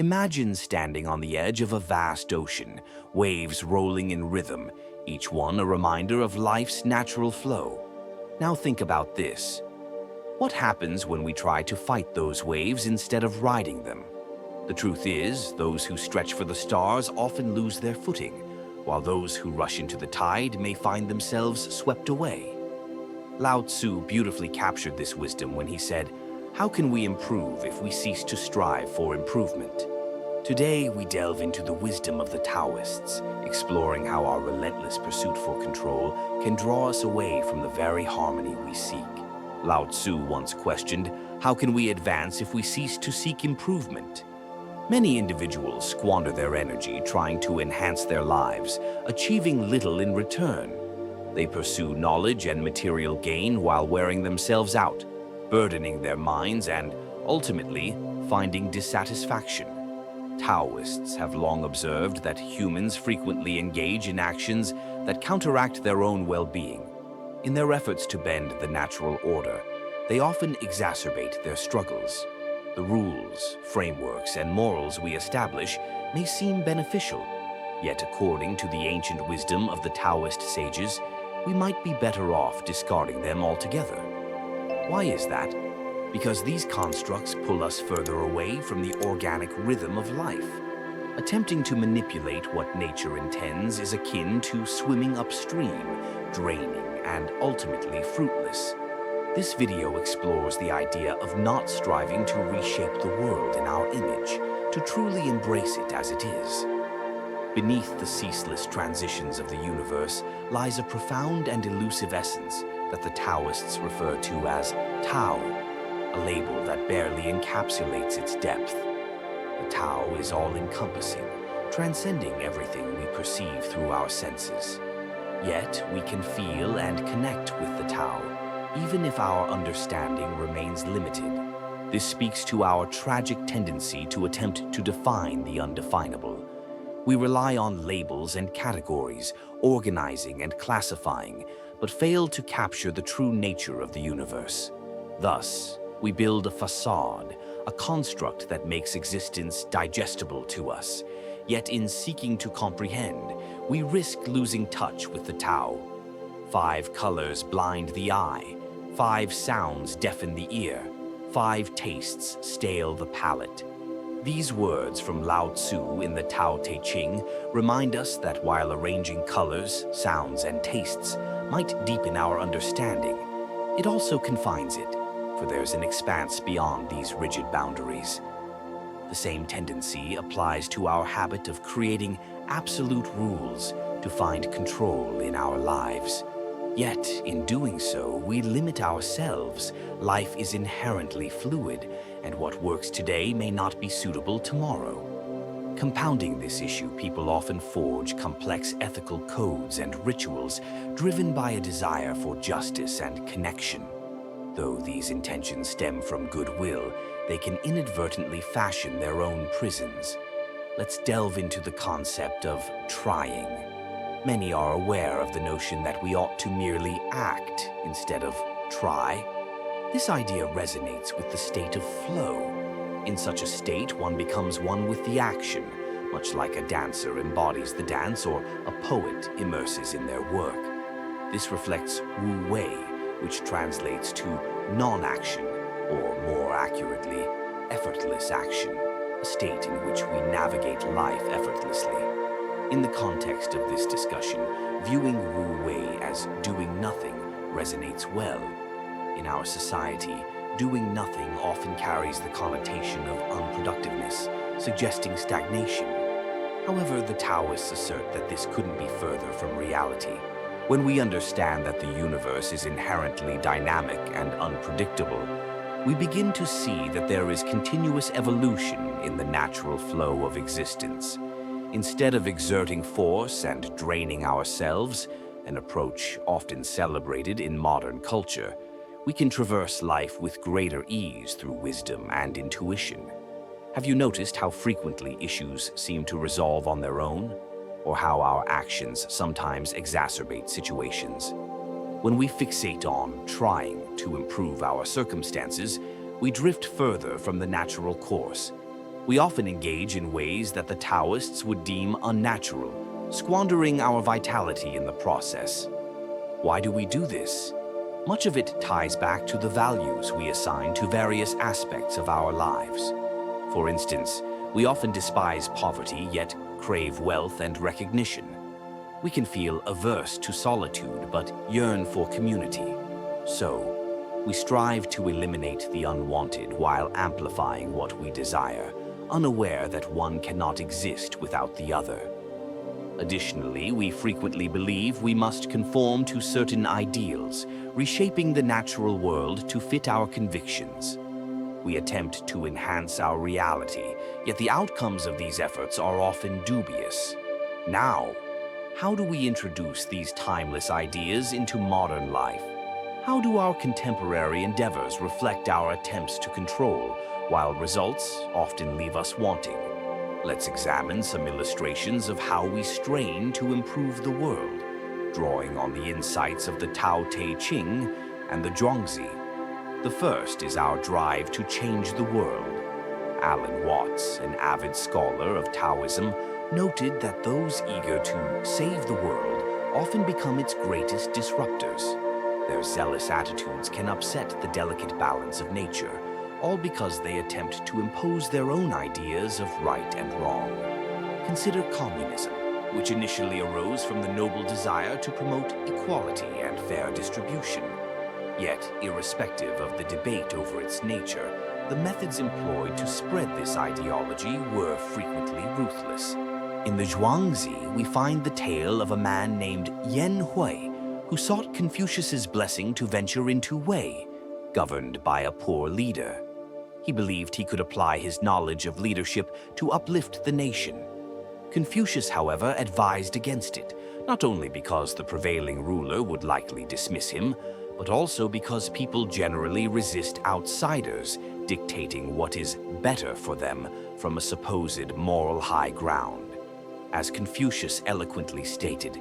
Imagine standing on the edge of a vast ocean, waves rolling in rhythm, each one a reminder of life's natural flow. Now think about this. What happens when we try to fight those waves instead of riding them? The truth is, those who stretch for the stars often lose their footing, while those who rush into the tide may find themselves swept away. Lao Tzu beautifully captured this wisdom when he said, "How can we improve if we cease to strive for improvement?" Today, we delve into the wisdom of the Taoists, exploring how our relentless pursuit for control can draw us away from the very harmony we seek. Lao Tzu once questioned, "How can we advance if we cease to seek improvement?" Many individuals squander their energy trying to enhance their lives, achieving little in return. They pursue knowledge and material gain while wearing themselves out, burdening their minds and, ultimately, finding dissatisfaction. Taoists have long observed that humans frequently engage in actions that counteract their own well-being. In their efforts to bend the natural order, they often exacerbate their struggles. The rules, frameworks, and morals we establish may seem beneficial, yet according to the ancient wisdom of the Taoist sages, we might be better off discarding them altogether. Why is that? Because these constructs pull us further away from the organic rhythm of life. Attempting to manipulate what nature intends is akin to swimming upstream, draining, and ultimately fruitless. This video explores the idea of not striving to reshape the world in our image, to truly embrace it as it is. Beneath the ceaseless transitions of the universe lies a profound and elusive essence that the Taoists refer to as Tao, a label that barely encapsulates its depth. The Tao is all-encompassing, transcending everything we perceive through our senses. Yet we can feel and connect with the Tao, even if our understanding remains limited. This speaks to our tragic tendency to attempt to define the undefinable. We rely on labels and categories, organizing and classifying, but fail to capture the true nature of the universe. Thus, we build a facade, a construct that makes existence digestible to us. Yet in seeking to comprehend, we risk losing touch with the Tao. 5 colors blind the eye, 5 sounds deafen the ear, 5 tastes stale the palate. These words from Lao Tzu in the Tao Te Ching remind us that while arranging colors, sounds, and tastes might deepen our understanding, it also confines it, for there's an expanse beyond these rigid boundaries. The same tendency applies to our habit of creating absolute rules to find control in our lives. Yet, in doing so, we limit ourselves. Life is inherently fluid, and what works today may not be suitable tomorrow. Compounding this issue, people often forge complex ethical codes and rituals driven by a desire for justice and connection. Though these intentions stem from goodwill, they can inadvertently fashion their own prisons. Let's delve into the concept of trying. Many are aware of the notion that we ought to merely act instead of try. This idea resonates with the state of flow. In such a state, one becomes one with the action, much like a dancer embodies the dance or a poet immerses in their work. This reflects Wu Wei, which translates to non-action, or more accurately, effortless action, a state in which we navigate life effortlessly. In the context of this discussion, viewing Wu Wei as doing nothing resonates well. In our society, doing nothing often carries the connotation of unproductiveness, suggesting stagnation. However, the Taoists assert that this couldn't be further from reality. When we understand that the universe is inherently dynamic and unpredictable, we begin to see that there is continuous evolution in the natural flow of existence. Instead of exerting force and draining ourselves, an approach often celebrated in modern culture, we can traverse life with greater ease through wisdom and intuition. Have you noticed how frequently issues seem to resolve on their own? Or how our actions sometimes exacerbate situations? When we fixate on trying to improve our circumstances, we drift further from the natural course. We often engage in ways that the Taoists would deem unnatural, squandering our vitality in the process. Why do we do this? Much of it ties back to the values we assign to various aspects of our lives. For instance, we often despise poverty yet crave wealth and recognition. We can feel averse to solitude but yearn for community. So, we strive to eliminate the unwanted while amplifying what we desire, unaware that one cannot exist without the other. Additionally, we frequently believe we must conform to certain ideals, reshaping the natural world to fit our convictions. We attempt to enhance our reality, yet the outcomes of these efforts are often dubious. Now, how do we introduce these timeless ideas into modern life? How do our contemporary endeavors reflect our attempts to control, while results often leave us wanting? Let's examine some illustrations of how we strain to improve the world, drawing on the insights of the Tao Te Ching and the Zhuangzi. The first is our drive to change the world. Alan Watts, an avid scholar of Taoism, noted that those eager to save the world often become its greatest disruptors. Their zealous attitudes can upset the delicate balance of nature, all because they attempt to impose their own ideas of right and wrong. Consider communism, which initially arose from the noble desire to promote equality and fair distribution. Yet, irrespective of the debate over its nature, the methods employed to spread this ideology were frequently ruthless. In the Zhuangzi, we find the tale of a man named Yan Hui, who sought Confucius's blessing to venture into Wei, governed by a poor leader. He believed he could apply his knowledge of leadership to uplift the nation. Confucius, however, advised against it, not only because the prevailing ruler would likely dismiss him, but also because people generally resist outsiders dictating what is better for them from a supposed moral high ground. As Confucius eloquently stated,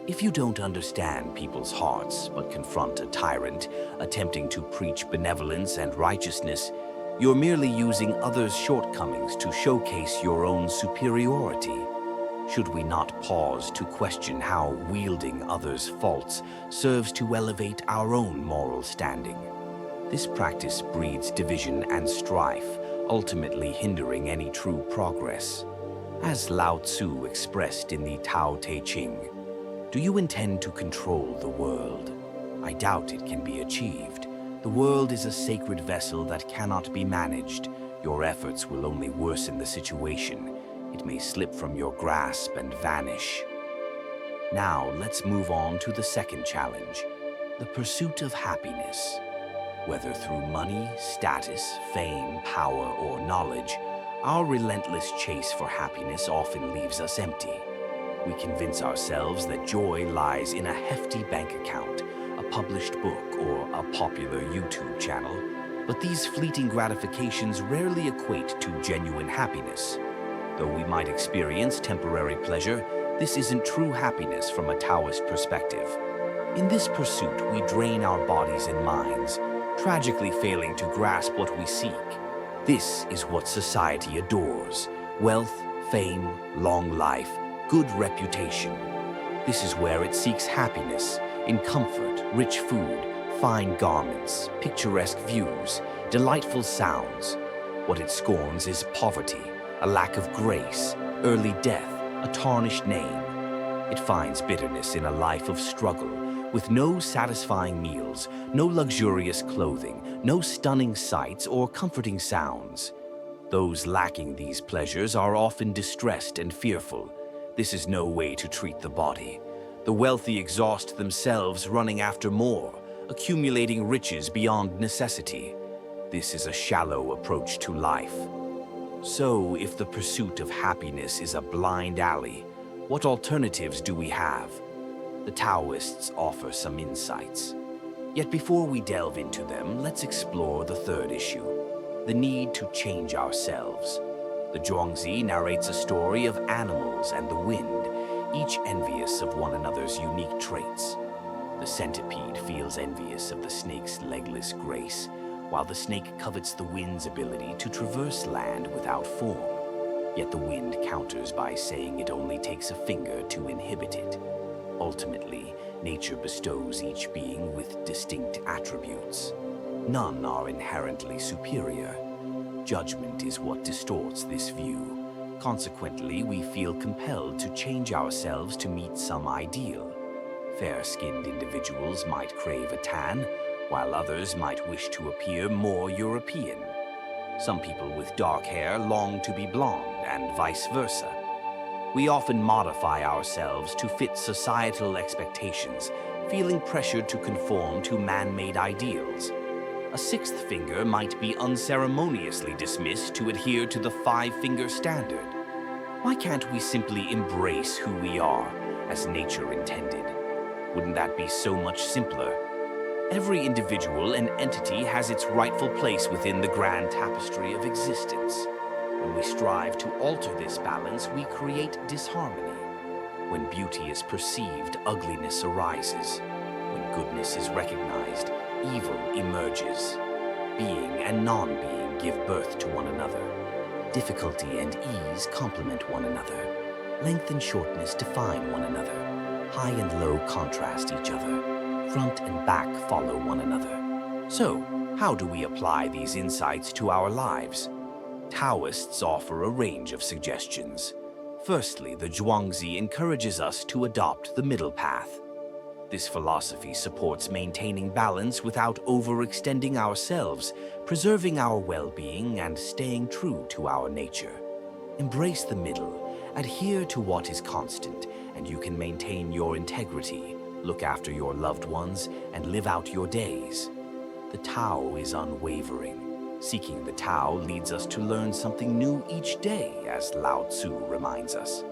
"If you don't understand people's hearts but confront a tyrant attempting to preach benevolence and righteousness, you're merely using others' shortcomings to showcase your own superiority." Should we not pause to question how wielding others' faults serves to elevate our own moral standing? This practice breeds division and strife, ultimately hindering any true progress. As Lao Tzu expressed in the Tao Te Ching, "Do you intend to control the world? I doubt it can be achieved. The world is a sacred vessel that cannot be managed. Your efforts will only worsen the situation. It may slip from your grasp and vanish." Now, let's move on to the second challenge, the pursuit of happiness. Whether through money, status, fame, power, or knowledge, our relentless chase for happiness often leaves us empty. We convince ourselves that joy lies in a hefty bank account, a published book, or a popular YouTube channel, but these fleeting gratifications rarely equate to genuine happiness. Though we might experience temporary pleasure, this isn't true happiness from a Taoist perspective. In this pursuit, we drain our bodies and minds, tragically failing to grasp what we seek. This is what society adores: wealth, fame, long life, good reputation. This is where it seeks happiness, in comfort, rich food, fine garments, picturesque views, delightful sounds. What it scorns is poverty, a lack of grace, early death, a tarnished name. It finds bitterness in a life of struggle, with no satisfying meals, no luxurious clothing, no stunning sights or comforting sounds. Those lacking these pleasures are often distressed and fearful. This is no way to treat the body. The wealthy exhaust themselves running after more, accumulating riches beyond necessity. This is a shallow approach to life. So, if the pursuit of happiness is a blind alley, what alternatives do we have? The Taoists offer some insights. Yet before we delve into them, let's explore the third issue, the need to change ourselves. The Zhuangzi narrates a story of animals and the wind, each envious of one another's unique traits. The centipede feels envious of the snake's legless grace, while the snake covets the wind's ability to traverse land without form. Yet the wind counters by saying it only takes a finger to inhibit it. Ultimately, nature bestows each being with distinct attributes. None are inherently superior. Judgment is what distorts this view. Consequently, we feel compelled to change ourselves to meet some ideal. Fair-skinned individuals might crave a tan, while others might wish to appear more European. Some people with dark hair long to be blonde, and vice versa. We often modify ourselves to fit societal expectations, feeling pressured to conform to man-made ideals. A sixth finger might be unceremoniously dismissed to adhere to the five-finger standard. Why can't we simply embrace who we are, as nature intended? Wouldn't that be so much simpler? Every individual and entity has its rightful place within the grand tapestry of existence. When we strive to alter this balance, we create disharmony. When beauty is perceived, ugliness arises. When goodness is recognized, evil emerges. Being and non-being give birth to one another. Difficulty and ease complement one another. Length and shortness define one another. High and low contrast each other. Front and back follow one another. So, how do we apply these insights to our lives? Taoists offer a range of suggestions. Firstly, the Zhuangzi encourages us to adopt the middle path. This philosophy supports maintaining balance without overextending ourselves, preserving our well-being, and staying true to our nature. Embrace the middle, adhere to what is constant, and you can maintain your integrity, look after your loved ones, and live out your days. The Tao is unwavering. Seeking the Tao leads us to learn something new each day, as Lao Tzu reminds us.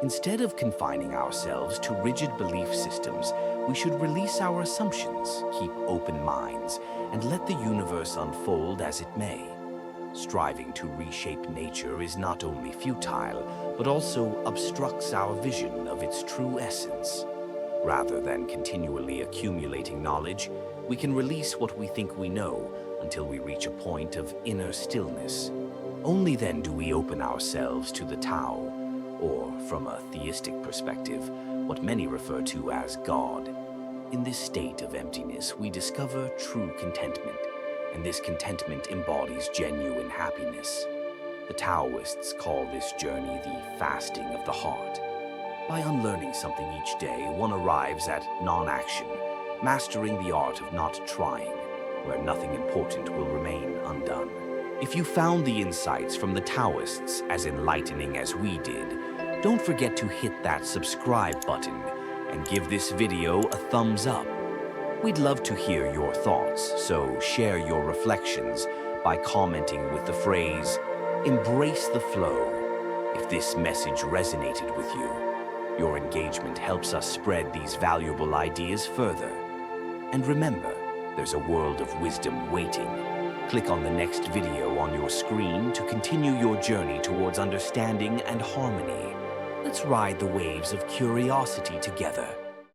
Instead of confining ourselves to rigid belief systems, we should release our assumptions, keep open minds, and let the universe unfold as it may. Striving to reshape nature is not only futile, but also obstructs our vision of its true essence. Rather than continually accumulating knowledge, we can release what we think we know until we reach a point of inner stillness. Only then do we open ourselves to the Tao, or, from a theistic perspective, what many refer to as God. In this state of emptiness, we discover true contentment, and this contentment embodies genuine happiness. The Taoists call this journey the fasting of the heart. By unlearning something each day, one arrives at non-action, mastering the art of not trying, where nothing important will remain undone. If you found the insights from the Taoists as enlightening as we did, don't forget to hit that subscribe button and give this video a thumbs up. We'd love to hear your thoughts, so share your reflections by commenting with the phrase, "Embrace the flow," if this message resonated with you. Your engagement helps us spread these valuable ideas further. And remember, there's a world of wisdom waiting. Click on the next video on your screen to continue your journey towards understanding and harmony. Let's ride the waves of curiosity together.